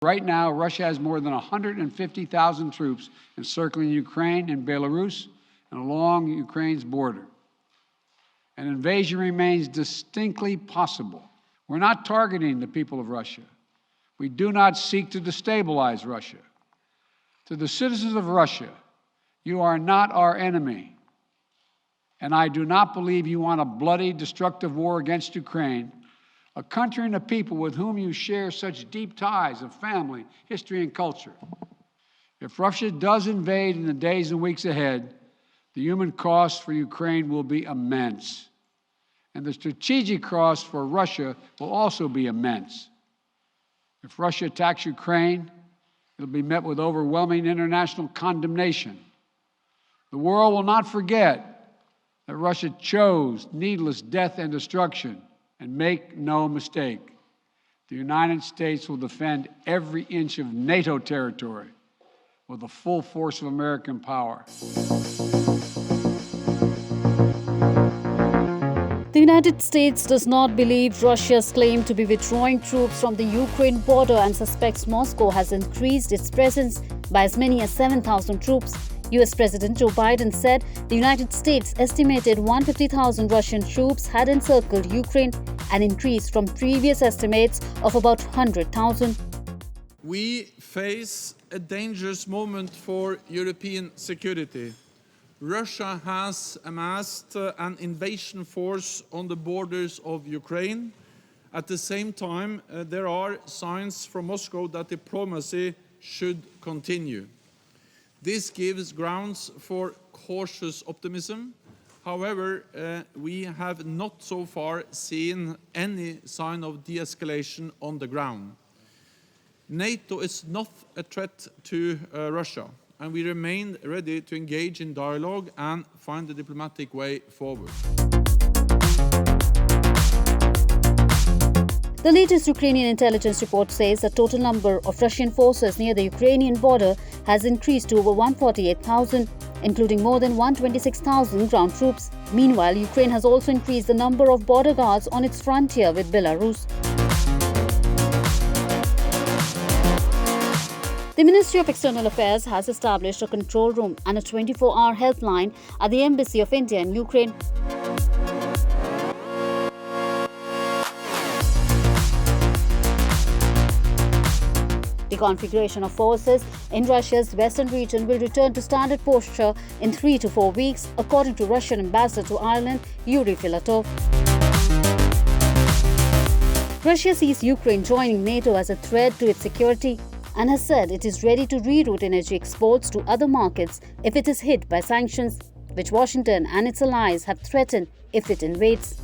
Right now, Russia has more than 150,000 troops encircling Ukraine and Belarus and along Ukraine's border. An invasion remains distinctly possible. We're not targeting the people of Russia. We do not seek to destabilize Russia. To the citizens of Russia, you are not our enemy. And I do not believe you want a bloody, destructive war against Ukraine, a country and a people with whom you share such deep ties of family, history, and culture. If Russia does invade in the days and weeks ahead, the human cost for Ukraine will be immense. And the strategic cost for Russia will also be immense. If Russia attacks Ukraine, it'll be met with overwhelming international condemnation. The world will not forget that Russia chose needless death and destruction. And make no mistake, the United States will defend every inch of NATO territory with the full force of American power. The United States does not believe Russia's claim to be withdrawing troops from the Ukraine border and suspects Moscow has increased its presence by as many as 7,000 troops. US President Joe Biden said the United States estimated 150,000 Russian troops had encircled Ukraine, an increase from previous estimates of about 100,000. We face a dangerous moment for European security. Russia has amassed an invasion force on the borders of Ukraine. At the same time, there are signs from Moscow that diplomacy should continue. This gives grounds for cautious optimism. However, we have not so far seen any sign of de-escalation on the ground. NATO is not a threat to Russia, and we remain ready to engage in dialogue and find a diplomatic way forward. The latest Ukrainian intelligence report says the total number of Russian forces near the Ukrainian border has increased to over 148,000, including more than 126,000 ground troops. Meanwhile, Ukraine has also increased the number of border guards on its frontier with Belarus. The Ministry of External Affairs has established a control room and a 24-hour helpline at the Embassy of India in Ukraine. The configuration of forces in Russia's western region will return to standard posture in 3 to 4 weeks, according to Russian Ambassador to Ireland, Yuri Filatov. Russia sees Ukraine joining NATO as a threat to its security and has said it is ready to reroute energy exports to other markets if it is hit by sanctions, which Washington and its allies have threatened if it invades.